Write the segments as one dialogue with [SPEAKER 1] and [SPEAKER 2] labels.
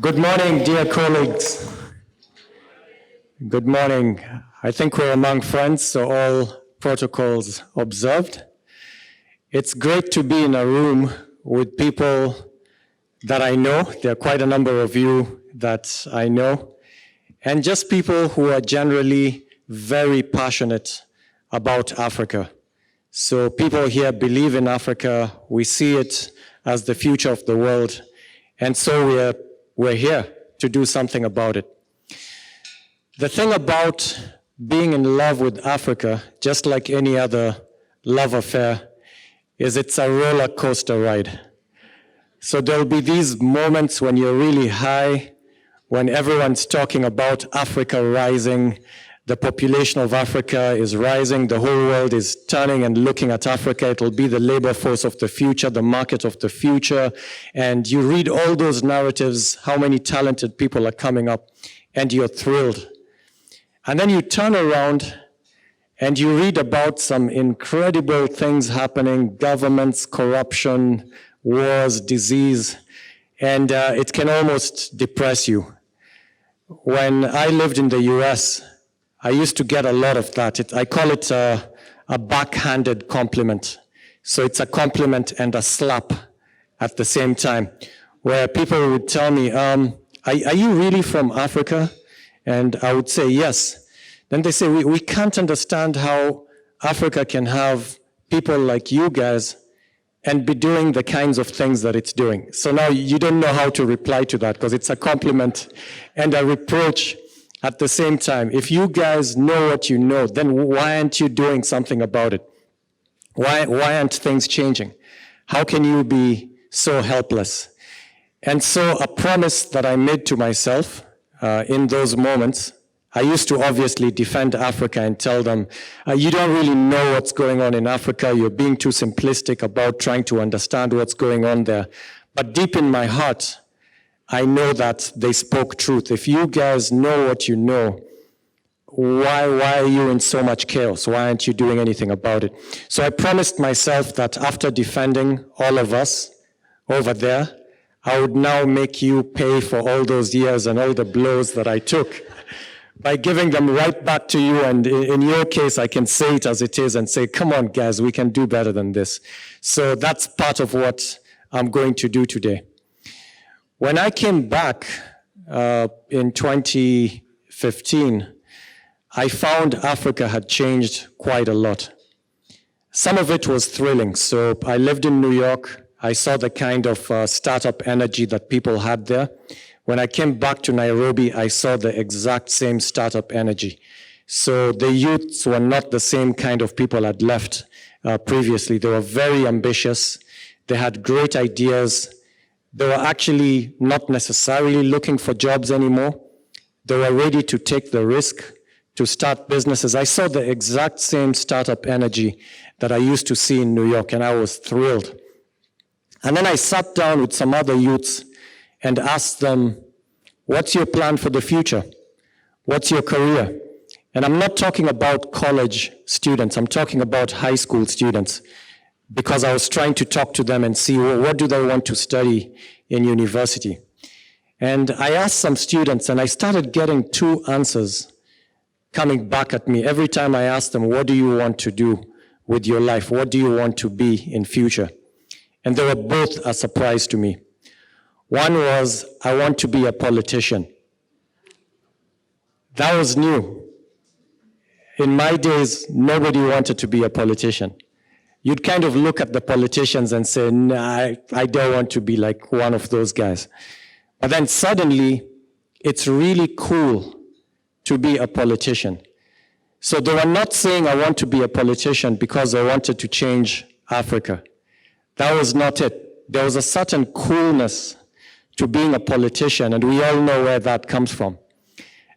[SPEAKER 1] Good morning, dear colleagues. Good morning. I think we're among friends, so all protocols observed. It's great to be in a room with people that I know. There are quite a number of you that I know, and just people who are generally very passionate about Africa. So people here believe in Africa. We see it as the future of the world, and so we're here to do something about it. The thing about being in love with Africa, just like any other love affair, is it's a roller coaster ride. So there'll be these moments when you're really high, when everyone's talking about Africa rising, the population of Africa is rising, the whole world is turning and looking at Africa. It'll be the labor force of the future, the market of the future. And you read all those narratives, how many talented people are coming up, and you're thrilled. And then you turn around and you read about some incredible things happening, governments, corruption, wars, disease, and it can almost depress you. When I lived in the US, I used to get a lot of that. I call it a backhanded compliment. So it's a compliment and a slap at the same time, where people would tell me, are you really from Africa? And I would say, yes. Then they say, we can't understand how Africa can have people like you guys and be doing the kinds of things that it's doing. So now you don't know how to reply to that, because it's a compliment and a reproach at the same time. If you guys know what you know, then why aren't you doing something about it? Why aren't things changing? How can you be so helpless? And so a promise that I made to myself in those moments, I used to obviously defend Africa and tell them, you don't really know what's going on in Africa. You're being too simplistic about trying to understand what's going on there. But deep in my heart, I know that they spoke truth. If you guys know what you know, why are you in so much chaos? Why aren't you doing anything about it? So I promised myself that after defending all of us over there, I would now make you pay for all those years and all the blows that I took by giving them right back to you. And in your case, I can say it as it is and say, come on, guys, we can do better than this. So that's part of what I'm going to do today. When I came back in 2015, I found Africa had changed quite a lot. Some of it was thrilling. So I lived in New York. I saw the kind of startup energy that people had there. When I came back to Nairobi, I saw the exact same startup energy. So the youths were not the same kind of people I'd left previously. They were very ambitious. They had great ideas. They were actually not necessarily looking for jobs anymore. They were ready to take the risk to start businesses. I saw the exact same startup energy that I used to see in New York, and I was thrilled. And then I sat down with some other youths and asked them, what's your plan for the future? What's your career? And I'm not talking about college students. I'm talking about high school students, because I was trying to talk to them and see, well, what do they want to study in university? And I asked some students, and I started getting two answers coming back at me. Every time I asked them, what do you want to do with your life? What do you want to be in future? And they were both a surprise to me. One was, I want to be a politician. That was new. In my days, nobody wanted to be a politician. You'd kind of look at the politicians and say, nah, I don't want to be like one of those guys. But then suddenly, it's really cool to be a politician. So they were not saying, I want to be a politician because I wanted to change Africa. That was not it. There was a certain coolness to being a politician, and we all know where that comes from.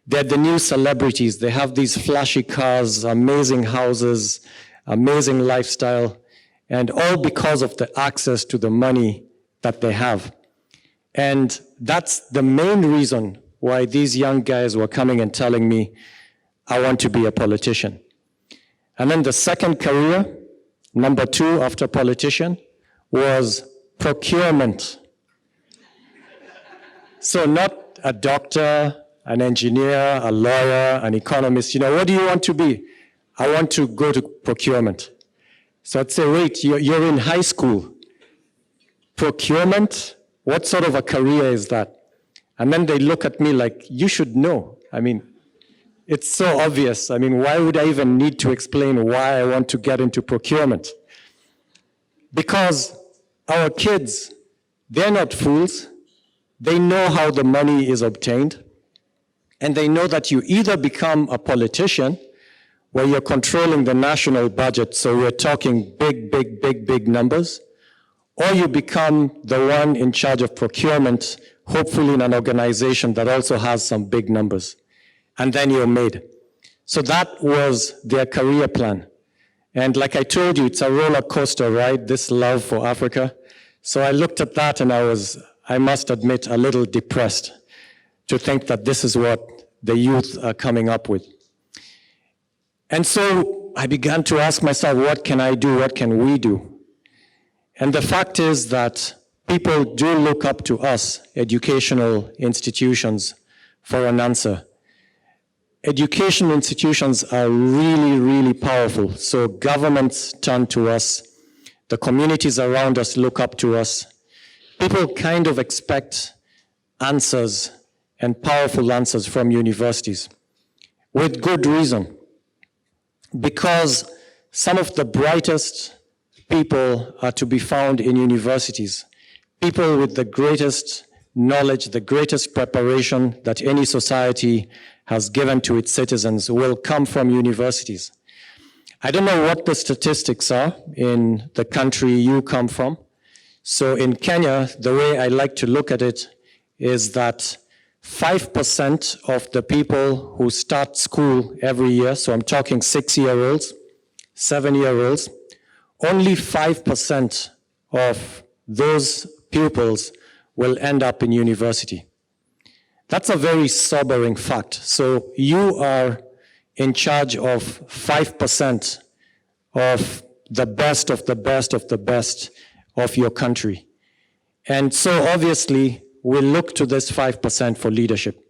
[SPEAKER 1] They're the new celebrities. They have these flashy cars, amazing houses, amazing lifestyle, and all because of the access to the money that they have. And that's the main reason why these young guys were coming and telling me, I want to be a politician. And then the second career, number two after politician, was procurement. So not a doctor, an engineer, a lawyer, an economist. What do you want to be? I want to go to procurement. So I'd say, wait, you're in high school. Procurement? What sort of a career is that? And then they look at me like, you should know. It's so obvious. Why would I even need to explain why I want to get into procurement? Because our kids, they're not fools. They know how the money is obtained. And they know that you either become a politician where you're controlling the national budget, so we're talking big numbers, or you become the one in charge of procurement, hopefully in an organization that also has some big numbers. And then you're made. So that was their career plan. And like I told you, it's a roller coaster ride, this love for Africa. So I looked at that and I must admit, a little depressed to think that this is what the youth are coming up with. And so I began to ask myself, what can I do? What can we do? And the fact is that people do look up to us, educational institutions, for an answer. Educational institutions are really powerful. So governments turn to us. The communities around us look up to us. People kind of expect answers and powerful answers from universities with good reason. Because some of the brightest people are to be found in universities. People with the greatest knowledge, the greatest preparation that any society has given to its citizens will come from universities. I don't know what the statistics are in the country you come from. So in Kenya, the way I like to look at it is that 5% of the people who start school every year, so I'm talking 6-year-olds, 7-year-olds, only 5% of those pupils will end up in university. That's a very sobering fact. So you are in charge of 5% of the best of the best of the best of your country. And so obviously, we look to this 5% for leadership.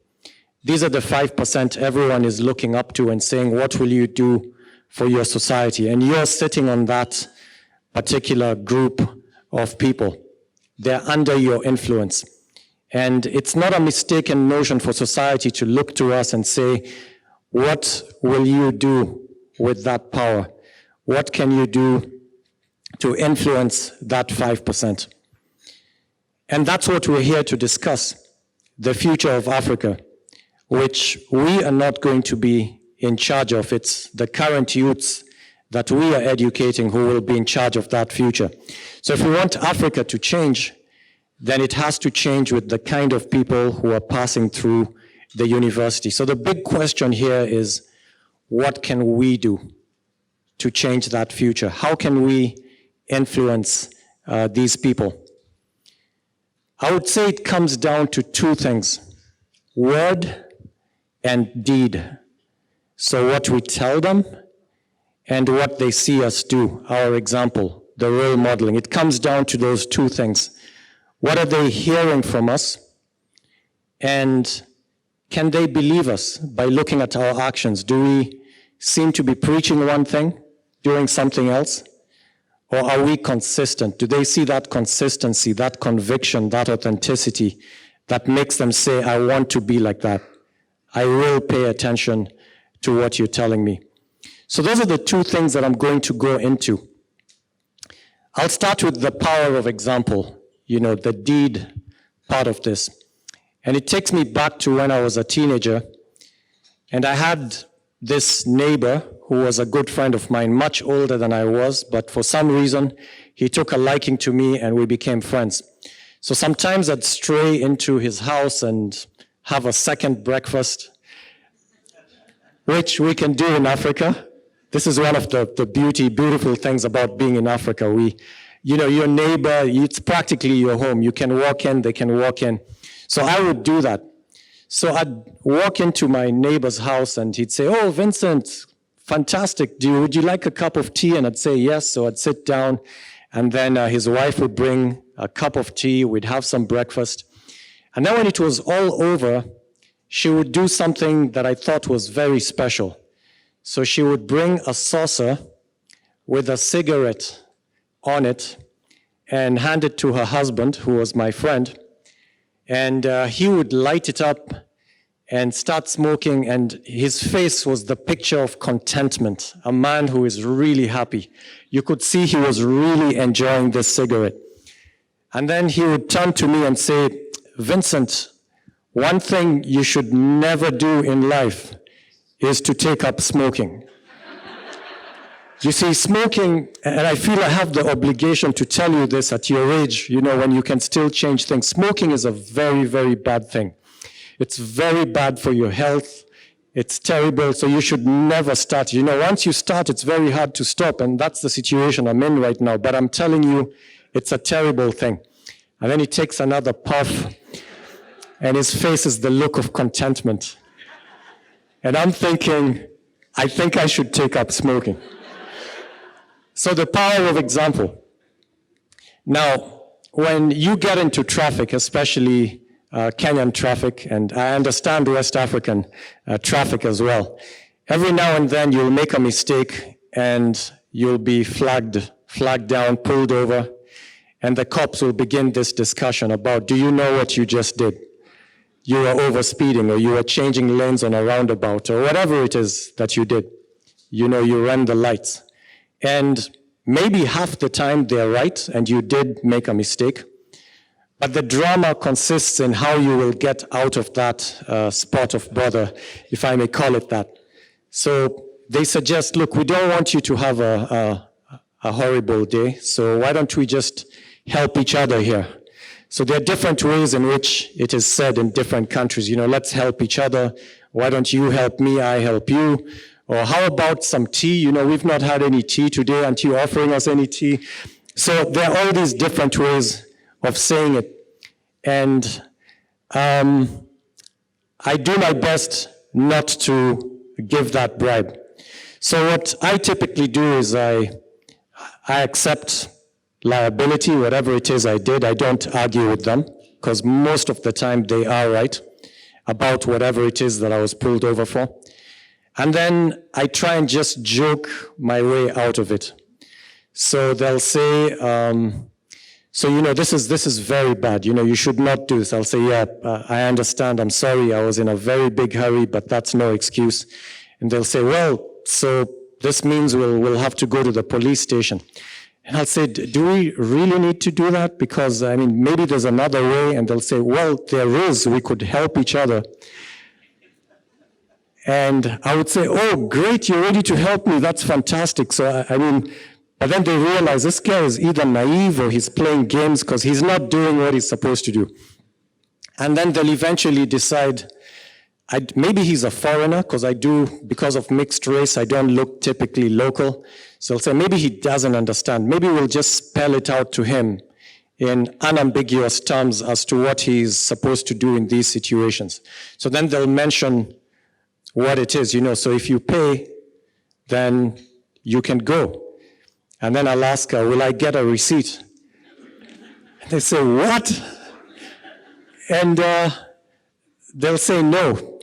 [SPEAKER 1] These are the 5% everyone is looking up to and saying, what will you do for your society? And you're sitting on that particular group of people. They're under your influence. And it's not a mistaken notion for society to look to us and say, what will you do with that power? What can you do to influence that 5%? And that's what we're here to discuss, the future of Africa, which we are not going to be in charge of. It's the current youths that we are educating who will be in charge of that future. So if we want Africa to change, then it has to change with the kind of people who are passing through the university. So the big question here is, what can we do to change that future? How can we influence these people? I would say it comes down to two things, word and deed. So what we tell them and what they see us do, our example, the role modeling. It comes down to those two things. What are they hearing from us? And can they believe us by looking at our actions? Do we seem to be preaching one thing, doing something else? Or are we consistent? Do they see that consistency, that conviction, that authenticity that makes them say, I want to be like that. I will pay attention to what you're telling me. So those are the two things that I'm going to go into. I'll start with the power of example, the deed part of this. And it takes me back to when I was a teenager, and I had this neighbor who was a good friend of mine, much older than I was, but for some reason, he took a liking to me and we became friends. So sometimes I'd stray into his house and have a second breakfast, which we can do in Africa. This is one of the beautiful things about being in Africa. Your neighbor, it's practically your home. You can walk in, they can walk in. So I would do that. So I'd walk into my neighbor's house and he'd say, oh, Vincent, fantastic. Would you like a cup of tea? And I'd say yes. So I'd sit down and then his wife would bring a cup of tea. We'd have some breakfast. And then when it was all over, she would do something that I thought was very special. So she would bring a saucer with a cigarette on it and hand it to her husband, who was my friend. And he would light it up and start smoking, and his face was the picture of contentment, a man who is really happy. You could see he was really enjoying this cigarette. And then he would turn to me and say, Vincent, one thing you should never do in life is to take up smoking. You see, smoking, and I feel I have the obligation to tell you this at your age, you know, when you can still change things. Smoking is a very, very bad thing. It's very bad for your health. It's terrible, so you should never start. You know, once you start, it's very hard to stop, and that's the situation I'm in right now. But I'm telling you, it's a terrible thing. And then he takes another puff, and his face is the look of contentment. And I'm thinking, I think I should take up smoking. So the power of example. Now, when you get into traffic, especially Kenyan traffic, and I understand West African traffic as well, every now and then you'll make a mistake and you'll be flagged down, pulled over, and the cops will begin this discussion about, do you know what you just did? You were overspeeding, or you were changing lanes on a roundabout, or whatever it is that you did. You know, you ran the lights. And maybe half the time they're right, and you did make a mistake. But the drama consists in how you will get out of that spot of bother, if I may call it that. So they suggest, look, we don't want you to have a horrible day, so why don't we just help each other here? So there are different ways in which it is said in different countries. You know, let's help each other. Why don't you help me, I help you? Or how about some tea? You know, we've not had any tea today. Aren't you offering us any tea? So there are all these different ways of saying it. And I do my best not to give that bribe. So what I typically do is I accept liability, whatever it is I did. I don't argue with them, because most of the time they are right about whatever it is that I was pulled over for. And then I try and just joke my way out of it. So they'll say, so, you know, this is very bad. You know, you should not do this. I'll say, yeah, I understand. I'm sorry. I was in a very big hurry, but that's no excuse. And they'll say, well, so this means we'll have to go to the police station. And I'll say, do we really need to do that? Because, I mean, maybe there's another way. And they'll say, well, there is. We could help each other. And I would say, oh, great, you're ready to help me. That's fantastic. So, I mean, but then they realize this guy is either naive or he's playing games because he's not doing what he's supposed to do. And then they'll eventually decide, maybe he's a foreigner, because of mixed race, I don't look typically local. So they'll say, maybe he doesn't understand. Maybe we'll just spell it out to him in unambiguous terms as to what he's supposed to do in these situations. So then they'll mention what it is, you know. So if you pay, then you can go. And then I'll ask her, will I get a receipt? And they say, what? And they'll say no.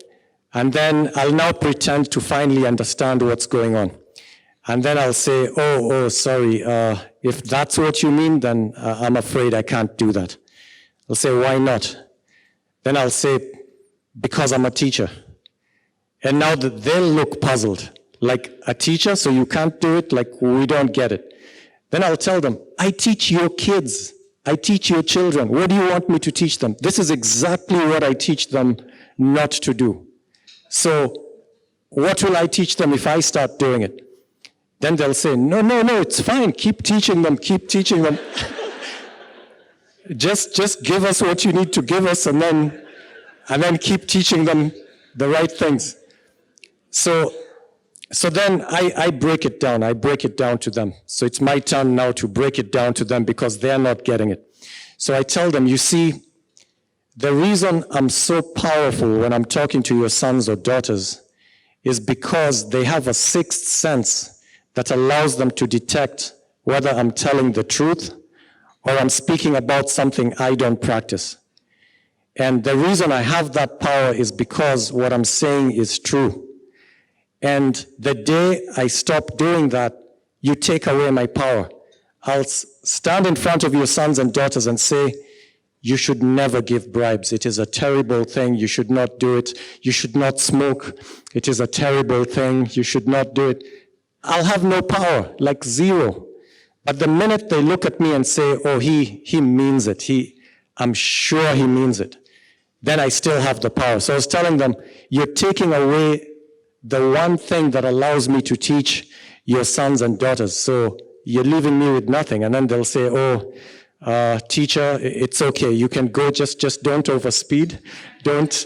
[SPEAKER 1] And then I'll now pretend to finally understand what's going on. And then I'll say, oh, sorry, if that's what you mean, then I'm afraid I can't do that. They'll say, why not? Then I'll say, because I'm a teacher. And now they'll look puzzled, like a teacher, so you can't do it, like we don't get it. Then I'll tell them, I teach your kids. I teach your children. What do you want me to teach them? This is exactly what I teach them not to do. So what will I teach them if I start doing it? Then they'll say, no, it's fine. Keep teaching them, keep teaching them. just give us what you need to give us, and then keep teaching them the right things. So then I break it down. I break it down to them. So it's my turn now to break it down to them because they're not getting it. So I tell them, you see, the reason I'm so powerful when I'm talking to your sons or daughters is because they have a sixth sense that allows them to detect whether I'm telling the truth or I'm speaking about something I don't practice. And the reason I have that power is because what I'm saying is true. And the day I stop doing that, you take away my power. I'll stand in front of your sons and daughters and say, you should never give bribes. It is a terrible thing. You should not do it. You should not smoke. It is a terrible thing. You should not do it. I'll have no power, like zero. But the minute they look at me and say, oh, he means it. I'm sure he means it. Then I still have the power. So I was telling them, you're taking away the one thing that allows me to teach your sons and daughters. So you're leaving me with nothing. And then they'll say, oh, teacher, it's okay. You can go, just don't overspeed. Don't.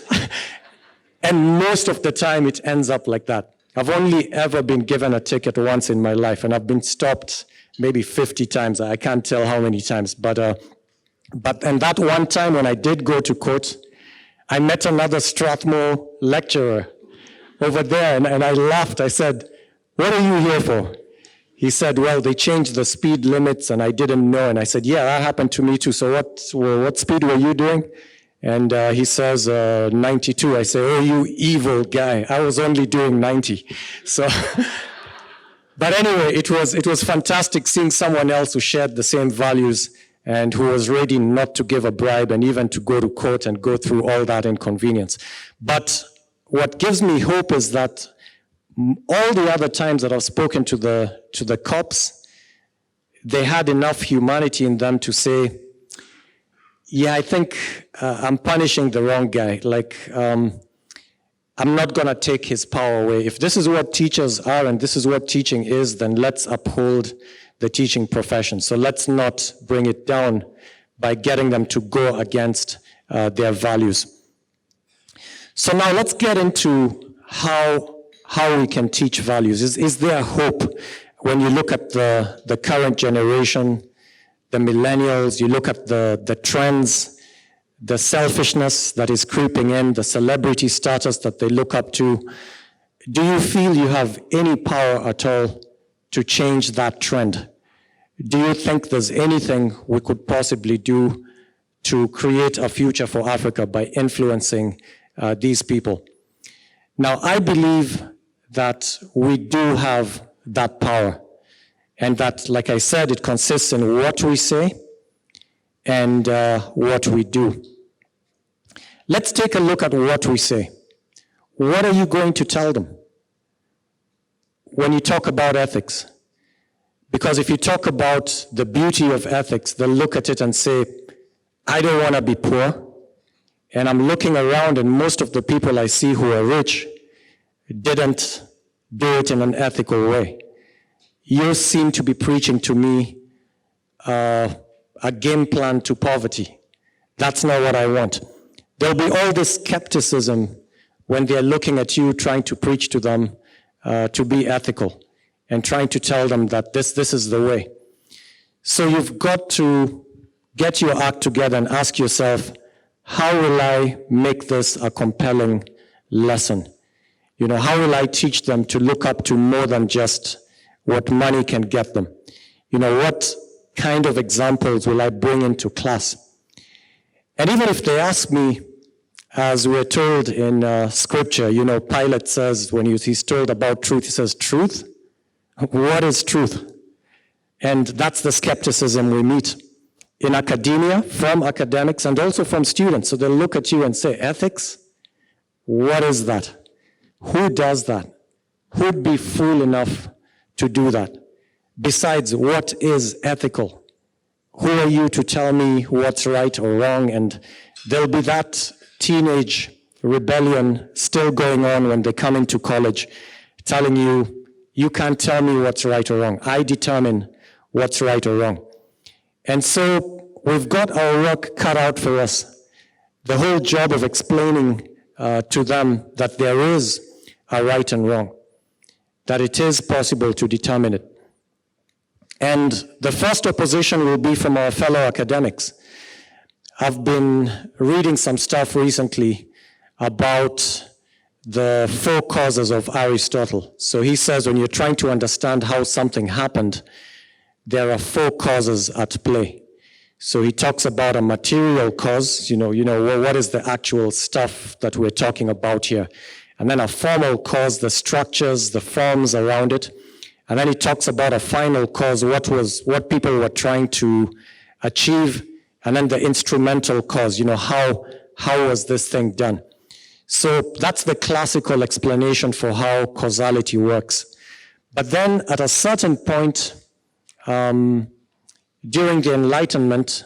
[SPEAKER 1] And most of the time it ends up like that. I've only ever been given a ticket once in my life, and I've been stopped maybe 50 times. I can't tell how many times. But and that one time when I did go to court, I met another Strathmore lecturer over there, and I laughed. I said, what are you here for? He said, well, they changed the speed limits, and I didn't know. And I said, yeah, that happened to me too. So what speed were you doing? And he says, 92. I say, oh, you evil guy. I was only doing 90. So, but anyway, it was fantastic seeing someone else who shared the same values and who was ready not to give a bribe and even to go to court and go through all that inconvenience. But what gives me hope is that all the other times that I've spoken to the cops, they had enough humanity in them to say, yeah, I think I'm punishing the wrong guy. Like, I'm not going to take his power away. If this is what teachers are and this is what teaching is, then let's uphold the teaching profession. So let's not bring it down by getting them to go against their values. So now let's get into how we can teach values. Is there hope when you look at the current generation, the millennials, you look at the trends, the selfishness that is creeping in, the celebrity status that they look up to? Do you feel you have any power at all to change that trend? Do you think there's anything we could possibly do to create a future for Africa by influencing these people? Now, I believe that we do have that power, and that, like I said, it consists in what we say and what we do. Let's take a look at what we say. What are you going to tell them when you talk about ethics? Because if you talk about the beauty of ethics, they'll look at it and say, I don't want to be poor. And I'm looking around, and most of the people I see who are rich didn't do it in an ethical way. You seem to be preaching to me a game plan to poverty. That's not what I want. There'll be all this skepticism when they're looking at you trying to preach to them to be ethical and trying to tell them that this is the way. So you've got to get your act together and ask yourself, how will I make this a compelling lesson? You know, how will I teach them to look up to more than just what money can get them? You know, what kind of examples will I bring into class? And even if they ask me, as we're told in scripture, you know, Pilate says, when he's told about truth, he says, truth? What is truth? And that's the skepticism we meet in academia, from academics, and also from students. So they'll look at you and say, ethics? What is that? Who does that? Who'd be fool enough to do that? Besides, what is ethical? Who are you to tell me what's right or wrong? And there'll be that teenage rebellion still going on when they come into college, telling you, you can't tell me what's right or wrong. I determine what's right or wrong. And so we've got our work cut out for us. The whole job of explaining to them that there is a right and wrong, that it is possible to determine it. And the first opposition will be from our fellow academics. I've been reading some stuff recently about the 4 causes of Aristotle. So he says when you're trying to understand how something happened, there are 4 causes at play. So he talks about a material cause, what is the actual stuff that we're talking about here? And then a formal cause, the structures, the forms around it. And then he talks about a final cause, what people were trying to achieve, and then the instrumental cause, how was this thing done? So that's the classical explanation for how causality works. But then at a certain point, during the Enlightenment,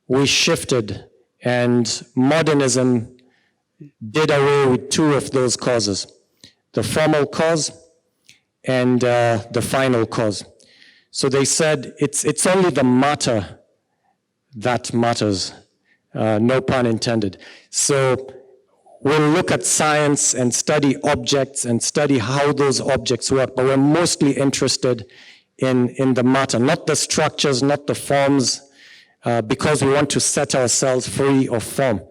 [SPEAKER 1] we shifted, and modernism did away with two of those causes, the formal cause and the final cause. So they said it's only the matter that matters, no pun intended. So we'll look at science and study objects and study how those objects work, but we're mostly interested in the matter, not the structures, not the forms, because we want to set ourselves free of form.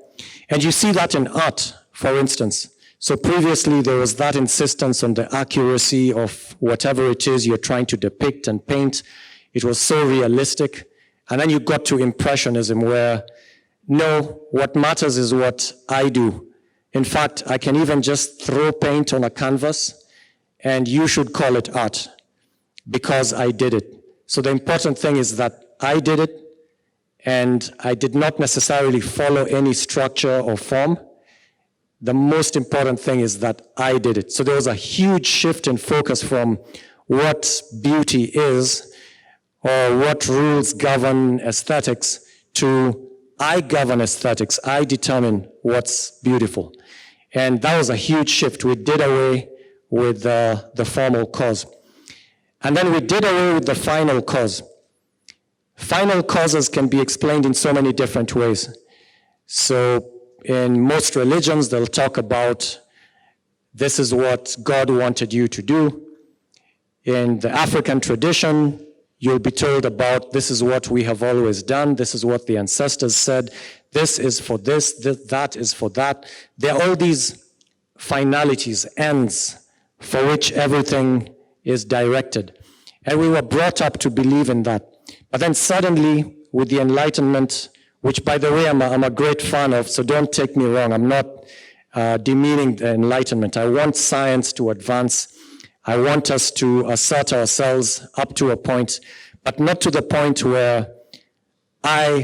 [SPEAKER 1] And you see that in art, for instance. So previously there was that insistence on the accuracy of whatever it is you're trying to depict and paint. It was so realistic. And then you got to Impressionism where, no, what matters is what I do. In fact, I can even just throw paint on a canvas and you should call it art because I did it. So the important thing is that I did it and I did not necessarily follow any structure or form. The most important thing is that I did it. So there was a huge shift in focus from what beauty is or what rules govern aesthetics to I govern aesthetics, I determine what's beautiful. And that was a huge shift. We did away with the formal cause. And then we did away with the final cause. Final causes can be explained in so many different ways. So in most religions, they'll talk about this is what God wanted you to do. In the African tradition, you'll be told about this is what we have always done, this is what the ancestors said, this is for this, that is for that. There are all these finalities, ends, for which everything is directed. And we were brought up to believe in that. But then suddenly, with the Enlightenment, which by the way I'm a great fan of, so don't take me wrong, I'm not demeaning the Enlightenment. I want science to advance. I want us to assert ourselves up to a point, but not to the point where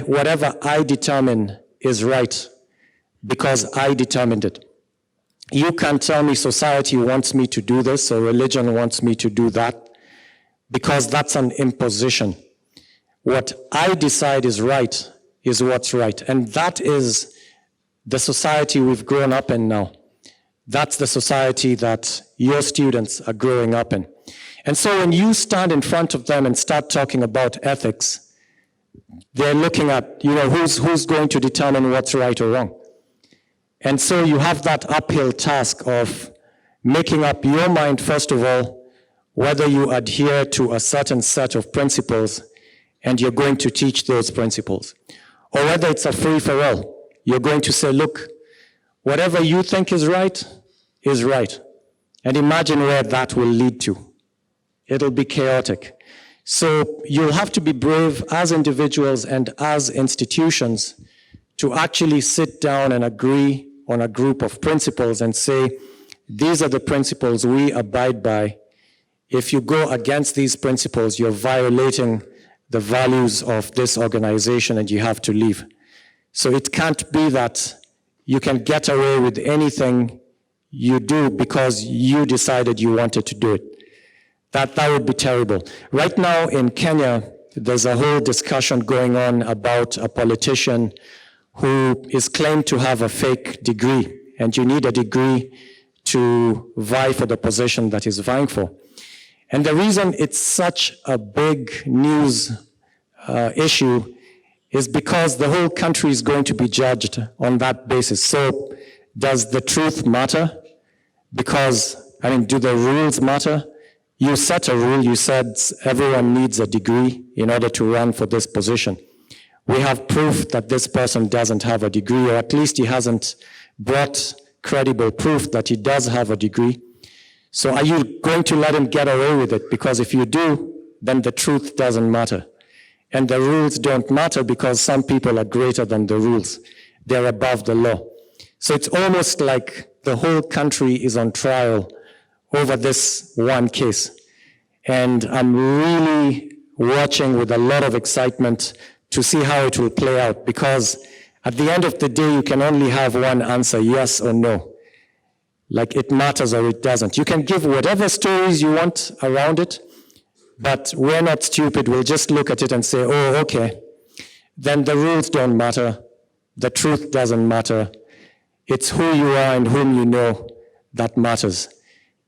[SPEAKER 1] whatever I determine is right because I determined it. You can't tell me society wants me to do this or religion wants me to do that because that's an imposition. What I decide is right is what's right. And that is the society we've grown up in now. That's the society that your students are growing up in. And so when you stand in front of them and start talking about ethics, they're looking at, who's going to determine what's right or wrong. And so you have that uphill task of making up your mind, first of all, whether you adhere to a certain set of principles and you're going to teach those principles. Or whether it's a free-for-all. You're going to say, look, whatever you think is right. And imagine where that will lead to. It'll be chaotic. So you'll have to be brave as individuals and as institutions to actually sit down and agree on a group of principles and say, these are the principles we abide by. If you go against these principles, you're violating the values of this organization and you have to leave. So it can't be that you can get away with anything you do because you decided you wanted to do it. That would be terrible. Right now in Kenya, there's a whole discussion going on about a politician who is claimed to have a fake degree, and you need a degree to vie for the position that he's vying for. And the reason it's such a big news issue is because the whole country is going to be judged on that basis. So does the truth matter? Because, do the rules matter? You set a rule, you said everyone needs a degree in order to run for this position. We have proof that this person doesn't have a degree, or at least he hasn't brought credible proof that he does have a degree. So are you going to let him get away with it? Because if you do, then the truth doesn't matter. And the rules don't matter because some people are greater than the rules. They're above the law. So it's almost like the whole country is on trial over this one case. And I'm really watching with a lot of excitement to see how it will play out, because at the end of the day, you can only have one answer, yes or no. Like it matters or it doesn't. You can give whatever stories you want around it, but we're not stupid. We'll just look at it and say, oh, okay. Then the rules don't matter. The truth doesn't matter. It's who you are and whom you know that matters.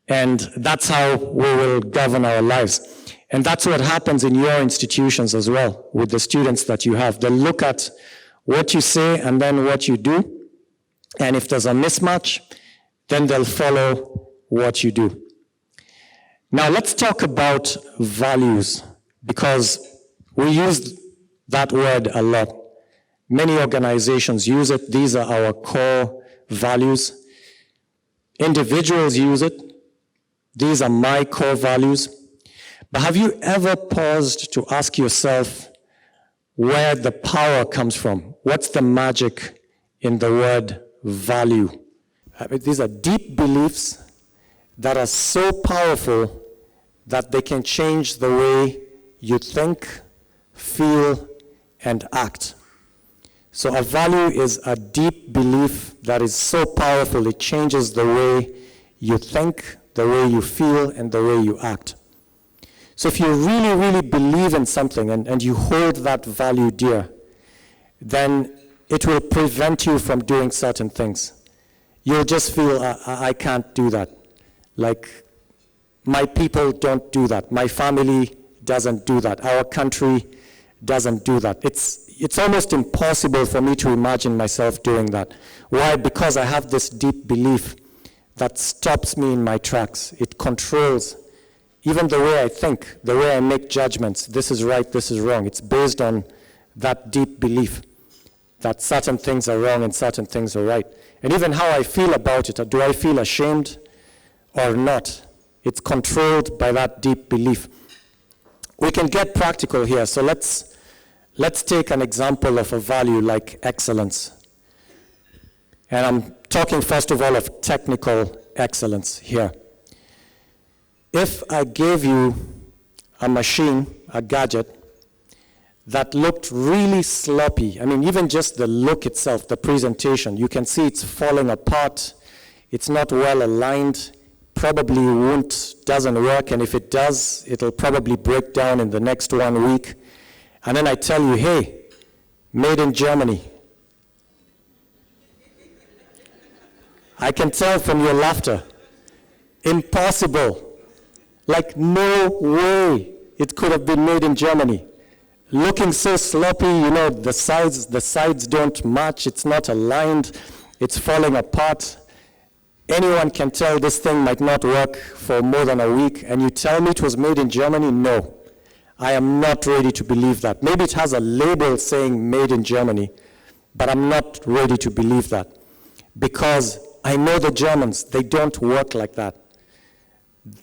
[SPEAKER 1] And that's how we will govern our lives. And that's what happens in your institutions as well, with the students that you have. They'll look at what you say and then what you do. And if there's a mismatch, then they'll follow what you do. Now let's talk about values, because we use that word a lot. Many organizations use it. These are our core values. Individuals use it. These are my core values. But have you ever paused to ask yourself where the power comes from? What's the magic in the word value? These are deep beliefs that are so powerful that they can change the way you think, feel, and act. So a value is a deep belief that is so powerful it changes the way you think, the way you feel, and the way you act. So if you really, really believe in something and you hold that value dear, then it will prevent you from doing certain things. You'll just feel, I can't do that. Like, my people don't do that. My family doesn't do that. Our country doesn't do that. It's almost impossible for me to imagine myself doing that. Why? Because I have this deep belief that stops me in my tracks. It controls even the way I think, the way I make judgments. This is right, this is wrong. It's based on that deep belief that certain things are wrong and certain things are right. And even how I feel about it, do I feel ashamed or not? It's controlled by that deep belief. We can get practical here. So let's take an example of a value like excellence. And I'm talking first of all of technical excellence here. If I gave you a machine, a gadget, that looked really sloppy, I mean, even just the look itself, the presentation, you can see it's falling apart, it's not well aligned, probably doesn't work, and if it does, it'll probably break down in the next 1 week. And then I tell you, hey, made in Germany. I can tell from your laughter. Impossible. Like, no way it could have been made in Germany. Looking so sloppy, you know, the sides don't match, it's not aligned, it's falling apart. Anyone can tell this thing might not work for more than a week, and you tell me it was made in Germany? No. I am not ready to believe that. Maybe it has a label saying made in Germany, but I'm not ready to believe that. Because I know the Germans, they don't work like that.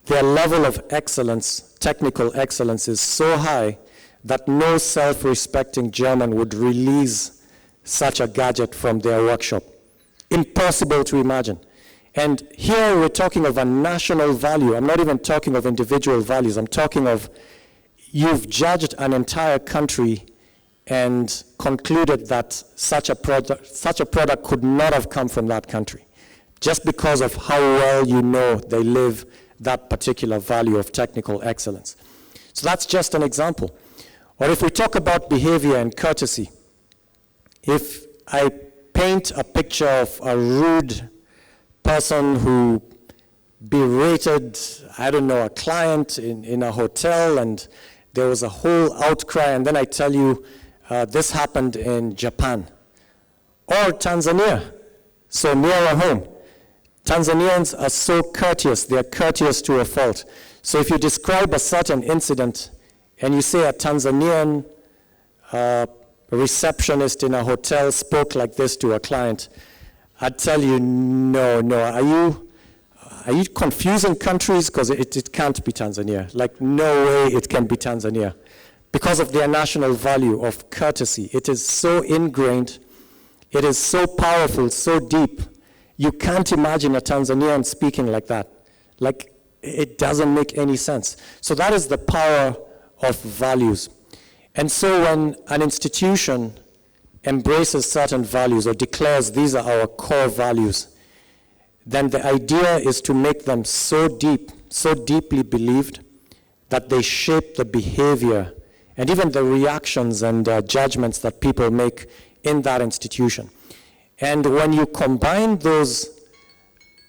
[SPEAKER 1] Their level of excellence, technical excellence, is so high that no self-respecting German would release such a gadget from their workshop. Impossible to imagine. And here we're talking of a national value. I'm not even talking of individual values. I'm talking of you've judged an entire country and concluded that such a product could not have come from that country, just because of how well you know they live that particular value of technical excellence. So that's just an example. Or if we talk about behavior and courtesy, if I paint a picture of a rude person who berated, I don't know, a client in a hotel, and there was a whole outcry, and then I tell you this happened in Japan or Tanzania, so nearer home. Tanzanians are so courteous, they're courteous to a fault. So if you describe a certain incident and you say a Tanzanian receptionist in a hotel spoke like this to a client, I'd tell you, no, are you confusing countries? Because it can't be Tanzania. Like, no way it can be Tanzania. because of their national value of courtesy. It is so ingrained, it is so powerful, so deep. You can't imagine a Tanzanian speaking like that. Like, it doesn't make any sense. So that is the power of values. And so when an institution embraces certain values or declares these are our core values, then the idea is to make them so deep, so deeply believed, that they shape the behavior and even the reactions and judgments that people make in that institution. And when you combine those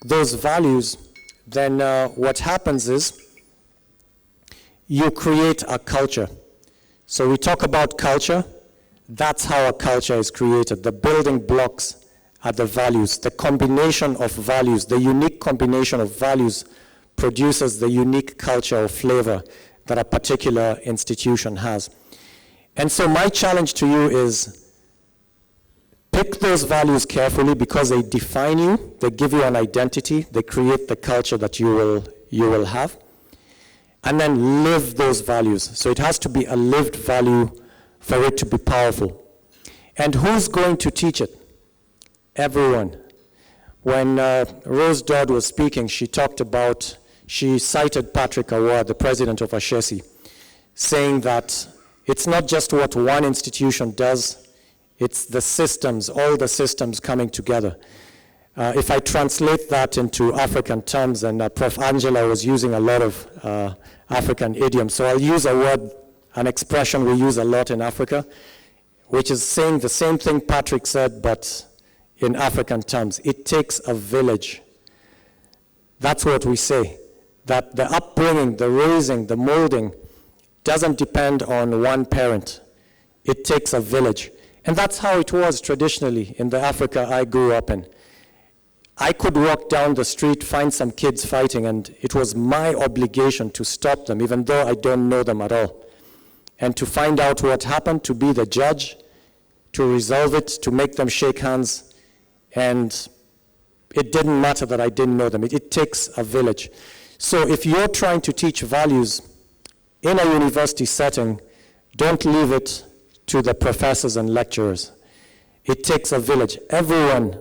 [SPEAKER 1] values, then what happens is you create a culture. So we talk about culture. That's how a culture is created. The building blocks are the values. The combination of values, the unique combination of values produces the unique culture or flavor that a particular institution has. And so my challenge to you is pick those values carefully because they define you, they give you an identity, they create the culture that you will have, and then live those values. So it has to be a lived value for it to be powerful. And who's going to teach it? Everyone. When Rose Dodd was speaking, she cited Patrick Award, the president of Ashesi, saying that it's not just what one institution does, it's the systems, all the systems coming together. If I translate that into African terms, and Prof. Angela was using a lot of African idioms, so I'll use a word, an expression we use a lot in Africa, which is saying the same thing Patrick said, but in African terms. It takes a village. That's what we say, that the upbringing, the raising, the molding doesn't depend on one parent. It takes a village. And that's how it was traditionally in the Africa I grew up in. I could walk down the street, find some kids fighting, and it was my obligation to stop them, even though I don't know them at all. And to find out what happened, to be the judge, to resolve it, to make them shake hands. And it didn't matter that I didn't know them. It takes a village. So if you're trying to teach values in a university setting, don't leave it to the professors and lecturers. It takes a village. Everyone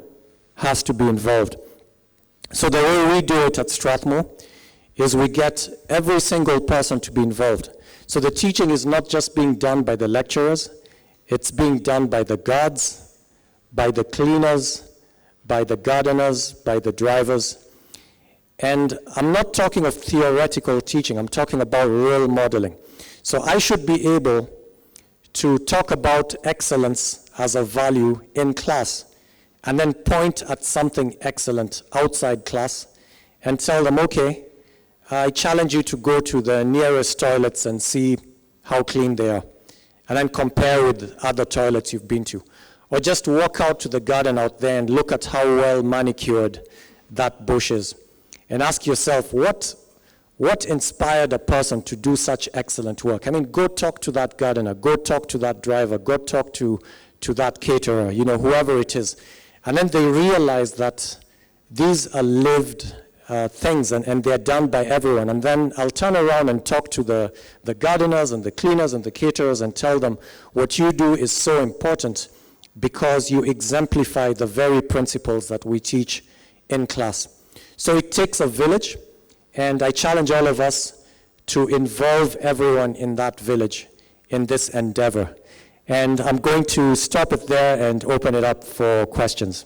[SPEAKER 1] has to be involved. So the way we do it at Strathmore is we get every single person to be involved. So the teaching is not just being done by the lecturers, it's being done by the guards, by the cleaners, by the gardeners, by the drivers. And I'm not talking of theoretical teaching, I'm talking about real modeling. So I should be able to talk about excellence as a value in class, and then point at something excellent outside class and tell them, okay, I challenge you to go to the nearest toilets and see how clean they are, and then compare with other toilets you've been to. Or just walk out to the garden out there and look at how well manicured that bush is, and ask yourself, what inspired a person to do such excellent work? I mean, go talk to that gardener, go talk to that driver, go talk to that caterer, whoever it is. And then they realize that these are lived things, and they're done by everyone. And then I'll turn around and talk to the gardeners and the cleaners and the caterers and tell them what you do is so important because you exemplify the very principles that we teach in class. So it takes a village, and I challenge all of us to involve everyone in that village in this endeavor. And I'm going to stop it there and open it up for questions.